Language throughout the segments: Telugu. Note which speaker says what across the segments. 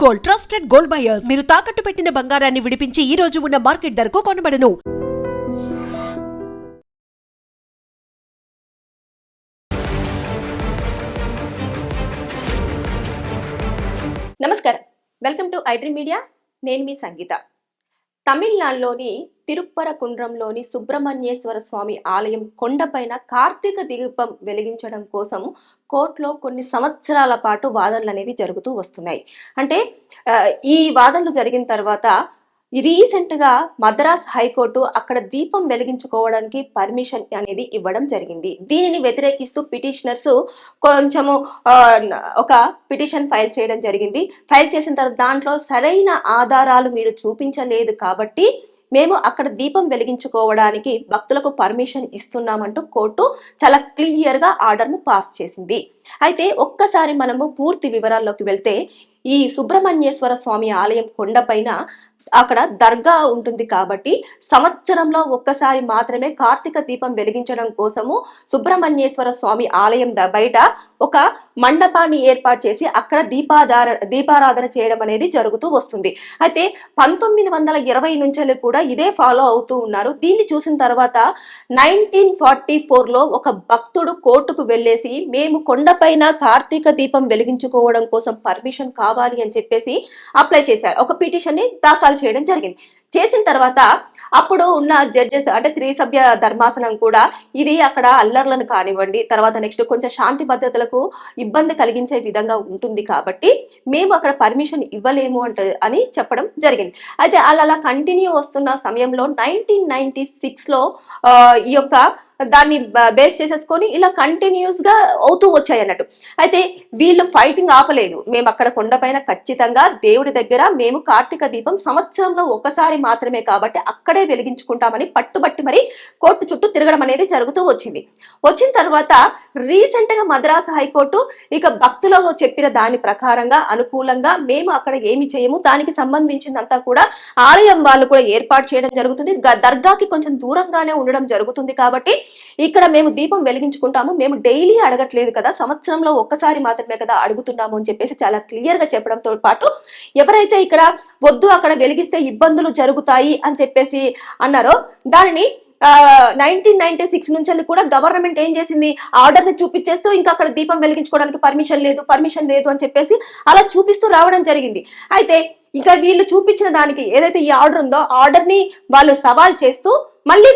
Speaker 1: Gold, trusted gold buyers. మీరు తాకట్టు పెట్టిన బంగారాన్ని విడిపించి ఈ రోజు ఉన్న మార్కెట్ ధరకు కొనబడను.
Speaker 2: నమస్కారం, వెల్కమ్ టు ఐడ్రీమ్ మీడియా. నేను మీ సంగీత. తమిళనాడులోని తిరుప్పరకుండ్రంలోని సుబ్రహ్మణ్యేశ్వర స్వామి ఆలయం కొండపైన కార్తీక దీపం వెలిగించడం కోసం కోర్టులో కొన్ని సంవత్సరాల పాటు వాదనలు అనేవి జరుగుతూ వస్తున్నాయి. అంటే ఈ వాదనలు జరిగిన తర్వాత రీసెంట్గా మద్రాస్ హైకోర్టు అక్కడ దీపం వెలిగించుకోవడానికి పర్మిషన్ అనేది ఇవ్వడం జరిగింది. దీనిని వ్యతిరేకిస్తూ పిటిషనర్స్ కొంచెము ఒక పిటిషన్ ఫైల్ చేయడం జరిగింది. ఫైల్ చేసిన తర్వాత దాంట్లో సరైన ఆధారాలు మీరు చూపించలేదు కాబట్టి మేము అక్కడ దీపం వెలిగించుకోవడానికి భక్తులకు పర్మిషన్ ఇస్తున్నామంటూ కోర్టు చాలా క్లియర్గా ఆర్డర్ను పాస్ చేసింది. అయితే ఒక్కసారి మనము పూర్తి వివరాల్లోకి వెళ్తే, ఈ సుబ్రహ్మణ్యేశ్వర స్వామి ఆలయం కొండపైన అక్కడ దర్గా ఉంటుంది కాబట్టి సంవత్సరంలో ఒక్కసారి మాత్రమే కార్తీక దీపం వెలిగించడం కోసము సుబ్రహ్మణ్యేశ్వర స్వామి ఆలయం బయట ఒక మండపాన్ని ఏర్పాటు చేసి అక్కడ దీపారాధన చేయడం అనేది జరుగుతూ వస్తుంది. అయితే 1920 నుంచి కూడా ఇదే ఫాలో అవుతూ ఉన్నారు. దీన్ని చూసిన తర్వాత 1944లో ఒక భక్తుడు కోర్టుకు వెళ్ళేసి మేము కొండపైన కార్తీక దీపం వెలిగించుకోవడం కోసం పర్మిషన్ కావాలి అని చెప్పేసి అప్లై చేశారు. ఒక పిటిషన్ ని దాఖలు చేయడం జరిగింది. చేసిన తర్వాత అప్పుడు ఉన్న జడ్జెస్, అంటే 3 సభ్య ధర్మాసనం కూడా ఇది అక్కడ అల్లర్లను కానివ్వండి, తర్వాత నెక్స్ట్ కొంచెం శాంతి భద్రతలకు ఇబ్బంది కలిగించే విధంగా ఉంటుంది కాబట్టి మేము అక్కడ పర్మిషన్ ఇవ్వలేము అని చెప్పడం జరిగింది. అయితే అలా కంటిన్యూ వస్తున్న సమయంలో 1996లో ఈ యొక్క దాన్ని బేస్ చేసేసుకొని ఇలా కంటిన్యూస్ గా అవుతూ వచ్చాయి అన్నట్టు. అయితే వీళ్ళు ఫైటింగ్ ఆపలేదు. మేము అక్కడ కొండపైన ఖచ్చితంగా దేవుడి దగ్గర మేము కార్తీక దీపం సంవత్సరంలో ఒకసారి మాత్రమే కాబట్టి అక్కడే వెలిగించుకుంటామని పట్టుబట్టి మరి కోర్టు చుట్టూ తిరగడం అనేది జరుగుతూ వచ్చింది. వచ్చిన తర్వాత రీసెంట్ గా మద్రాసు హైకోర్టు ఇక భక్తులు చెప్పిన దాని ప్రకారంగా అనుకూలంగా మేము అక్కడ ఏమి చేయము, దానికి సంబంధించిందంతా కూడా ఆలయం వాళ్ళు కూడా ఏర్పాటు చేయడం జరుగుతుంది. దర్గాకి కొంచెం దూరంగానే ఉండడం జరుగుతుంది కాబట్టి ఇక్కడ మేము దీపం వెలిగించుకుంటాము, మేము డైలీ అడగట్లేదు కదా, సంవత్సరంలో ఒక్కసారి మాత్రమే కదా అడుగుతున్నాము అని చెప్పేసి చాలా క్లియర్ గా చెప్పడంతో పాటు ఎవరైతే ఇక్కడ వద్దు అక్కడ వెలిగిస్తే ఇబ్బందులు జరుగుతాయి అని చెప్పేసి అన్నారో దానిని 1996 నుంచి కూడా గవర్నమెంట్ ఏం చేసింది, ఆర్డర్ ని చూపించేస్తూ ఇంకా అక్కడ దీపం వెలిగించుకోవడానికి పర్మిషన్ లేదు అని చెప్పేసి అలా చూపిస్తూ రావడం జరిగింది. అయితే ఇంకా వీళ్ళు చూపించిన దానికి ఏదైతే ఈ ఆర్డర్ ఉందో ఆర్డర్ ని వాళ్ళు సవాల్ చేస్తూ మళ్ళీ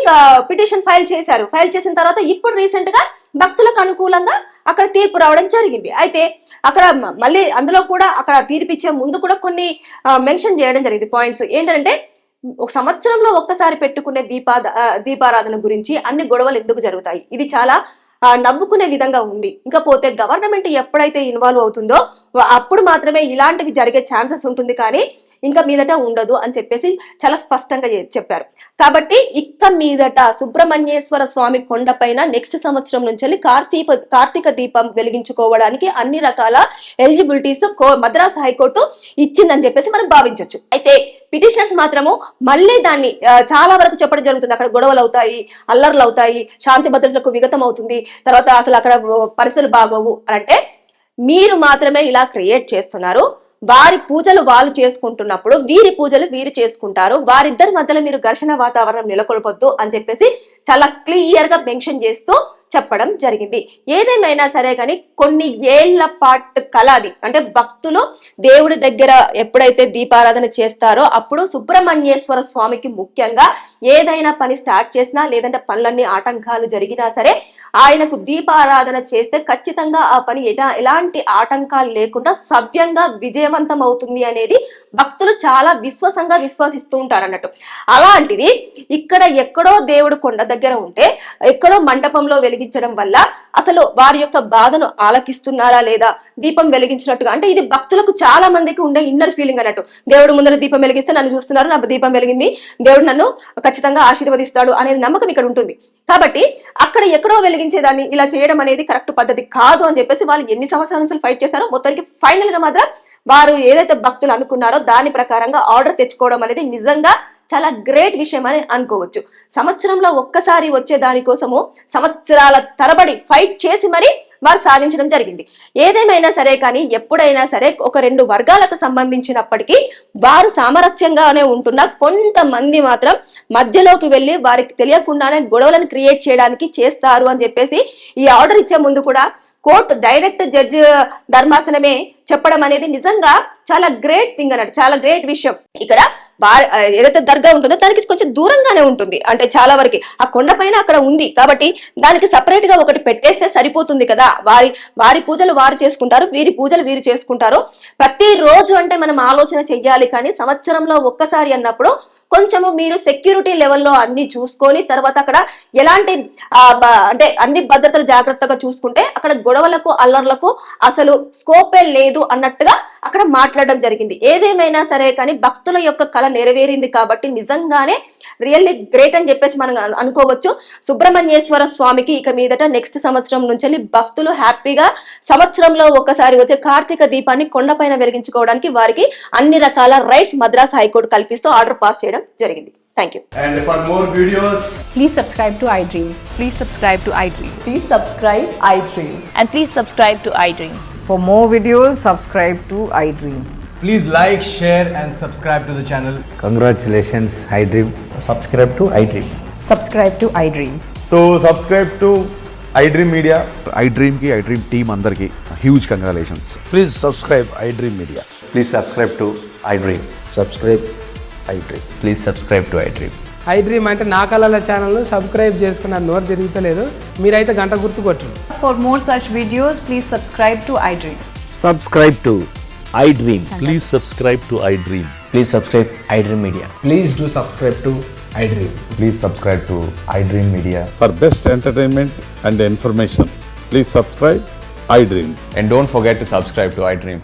Speaker 2: పిటిషన్ ఫైల్ చేశారు. ఫైల్ చేసిన తర్వాత ఇప్పుడు రీసెంట్ గా భక్తులకు అనుకూలంగా అక్కడ తీర్పు రావడం జరిగింది. అయితే అక్కడ మళ్ళీ అందులో కూడా అక్కడ తీర్పిచ్చే ముందు కూడా కొన్ని మెన్షన్ చేయడం జరిగింది పాయింట్స్. ఏంటంటే ఒక సంవత్సరంలో ఒక్కసారి పెట్టుకునే దీపారాధన గురించి అన్ని గొడవలు ఎందుకు జరుగుతాయి, ఇది చాలా నవ్వుకునే విధంగా ఉంది. ఇంకపోతే గవర్నమెంట్ ఎప్పుడైతే ఇన్వాల్వ్ అవుతుందో అప్పుడు మాత్రమే ఇలాంటివి జరిగే ఛాన్సెస్ ఉంటుంది, కానీ ఇంకా మీదట ఉండదు అని చెప్పేసి చాలా స్పష్టంగా చెప్పారు. కాబట్టి ఇక్క మీదట సుబ్రహ్మణ్యేశ్వర స్వామి కొండపైన నెక్స్ట్ సంవత్సరం నుంచి కార్తీక దీపం వెలిగించుకోవడానికి అన్ని రకాల ఎలిజిబిలిటీస్ మద్రాస్ హైకోర్టు ఇచ్చిందని చెప్పేసి మనం భావించవచ్చు. అయితే పిటిషనర్స్ మాత్రము మళ్ళీ దాన్ని చాలా వరకు చెప్పడం జరుగుతుంది. అక్కడ గొడవలు అవుతాయి, అల్లర్లు అవుతాయి, శాంతి భద్రతలకు విఘాతం అవుతుంది, తర్వాత అసలు అక్కడ పరిస్థితులు బాగోవు అంటే మీరు మాత్రమే ఇలా క్రియేట్ చేస్తున్నారు. వారి పూజలు వాళ్ళు చేసుకుంటున్నప్పుడు వీరి పూజలు వీరు చేసుకుంటారు, వారిద్దరి మధ్యలో మీరు ఘర్షణ వాతావరణం నెలకొల్పొద్దు అని చెప్పేసి చాలా క్లియర్ గా మెన్షన్ చేస్తూ చెప్పడం జరిగింది. ఏదేమైనా సరే కానీ కొన్ని ఏళ్ల పాటు కలాది, అంటే భక్తులు దేవుడి దగ్గర ఎప్పుడైతే దీపారాధన చేస్తారో అప్పుడు సుబ్రహ్మణ్యేశ్వర స్వామికి ముఖ్యంగా ఏదైనా పని స్టార్ట్ చేసినా లేదంటే పనులన్నీ ఆటంకాలు జరిగినా సరే ఆయనకు దీపారాధన చేస్తే ఖచ్చితంగా ఆ పని ఎలాంటి ఆటంకాలు లేకుండా సవ్యంగా విజయవంతం అవుతుంది అనేది భక్తులు చాలా విశ్వసిస్తూ ఉంటారు అన్నట్టు. అలాంటిది ఇక్కడ ఎక్కడో దేవుడు కొండ దగ్గర ఉంటే ఎక్కడో మండపంలో వెలిగించడం వల్ల అసలు వారి యొక్క బాధను ఆలకిస్తున్నారా లేదా, దీపం వెలిగించినట్టుగా, అంటే ఇది భక్తులకు చాలా మందికి ఉండే ఇన్నర్ ఫీలింగ్ అన్నట్టు. దేవుడు ముందర దీపం వెలిగిస్తే నన్ను చూస్తున్నారు, నా దీపం వెలిగింది, దేవుడు నన్ను ఖచ్చితంగా ఆశీర్వదిస్తాడు అనేది నమ్మకం ఇక్కడ ఉంటుంది. కాబట్టి అక్కడ ఎక్కడో వెలిగించేదాన్ని ఇలా చేయడం అనేది కరెక్ట్ పద్ధతి కాదు అని చెప్పేసి వాళ్ళు ఎన్ని సంవత్సరాల నుంచి ఫైట్ చేశారో మొత్తానికి ఫైనల్ గా మాత్రం వారు ఏదైతే భక్తులు అనుకున్నారో దాని ప్రకారంగా ఆర్డర్ తెచ్చుకోవడం అనేది నిజంగా చాలా గ్రేట్ విషయం అని అనుకోవచ్చు. సంవత్సరంలో ఒక్కసారి వచ్చే దానికోసము సంవత్సరాల తరబడి ఫైట్ చేసి మరి వారు సాధించడం జరిగింది. ఏదేమైనా సరే కానీ ఎప్పుడైనా సరే ఒక 2 వర్గాలకు సంబంధించినప్పటికీ వారు సామరస్యంగానే ఉంటున్న కొంతమంది మాత్రం మధ్యలోకి వెళ్ళి వారికి తెలియకుండానే గొడవలను క్రియేట్ చేయడానికి చేస్తారు అని చెప్పేసి ఈ ఆర్డర్ ఇచ్చే ముందు కూడా కోర్టు డైరెక్ట్ జడ్జి ధర్మాసనమే చెప్పడం అనేది నిజంగా చాలా గ్రేట్ థింగ్ అన్నట్టు, చాలా గ్రేట్ విషయం. ఇక్కడ ఏదైతే దర్గా ఉంటుందో దానికి కొంచెం దూరంగానే ఉంటుంది, అంటే చాలా వరకు ఆ కొండ పైన అక్కడ ఉంది కాబట్టి దానికి సపరేట్ గా ఒకటి పెట్టేస్తే సరిపోతుంది కదా. వారి పూజలు వారు చేసుకుంటారు, వీరి పూజలు వీరు చేసుకుంటారు. ప్రతి రోజు అంటే మనం ఆలోచన చెయ్యాలి, కానీ సంవత్సరంలో ఒక్కసారి అన్నప్పుడు కొంచెము మీరు సెక్యూరిటీ లెవెల్లో అన్ని చూసుకొని తర్వాత అక్కడ ఎలాంటి అంటే అన్ని భద్రతలు జాగ్రత్తగా చూసుకుంటే అక్కడ గొడవలకు అల్లర్లకు అసలు స్కోపే లేదు అన్నట్టుగా అక్కడ మాట్లాడడం జరిగింది. ఏదేమైనా సరే కానీ భక్తుల యొక్క కళ నెరవేరింది కాబట్టి నిజంగానే రియల్లీ గ్రేట్ అని చెప్పేసి మనం అనుకోవచ్చు. సుబ్రహ్మణ్యేశ్వర స్వామికి ఇక మీదట నెక్స్ట్ సంవత్సరం నుంచి భక్తులు హ్యాపీగా సంవత్సరంలో ఒక్కసారి వచ్చే కార్తీక దీపాన్ని కొండపైన వెలిగించుకోవడానికి వారికి అన్ని రకాల రైట్స్ మద్రాస్ హైకోర్టు కల్పిస్తూ ఆర్డర్ పాస్ చేయడం జరిగింది. Thank you.
Speaker 3: And for more videos,
Speaker 4: Please subscribe to iDream.
Speaker 5: Please subscribe to iDream.
Speaker 4: Please subscribe iDream.
Speaker 5: And please subscribe to iDream.
Speaker 4: For more videos, subscribe to iDream.
Speaker 3: please like, share and subscribe to the channel.
Speaker 6: Congratulations, iDream.
Speaker 7: subscribe to iDream.
Speaker 4: Subscribe to iDream.
Speaker 7: So subscribe to iDream Media.
Speaker 8: iDream ki iDream team అందరికి huge congratulations.
Speaker 6: Please subscribe iDream Media.
Speaker 7: Please subscribe to iDream.
Speaker 6: Subscribe iDream.
Speaker 7: Please subscribe to iDream.
Speaker 9: iDream అంటే నా కళల ఛానల్ సబ్స్క్రైబ్ చేసుకున్న నోరు తిరుగుతలేదు, మీరైతే గంట గుర్తు కొట్టండి.
Speaker 4: For more such videos, please subscribe to iDream.
Speaker 10: Subscribe to iDream.
Speaker 11: Please subscribe to iDream.
Speaker 7: Please subscribe iDream Media.
Speaker 3: Please do subscribe to iDream.
Speaker 7: Please subscribe to iDream Media.
Speaker 8: For best entertainment and information, please subscribe iDream.
Speaker 7: And don't forget to subscribe to iDream.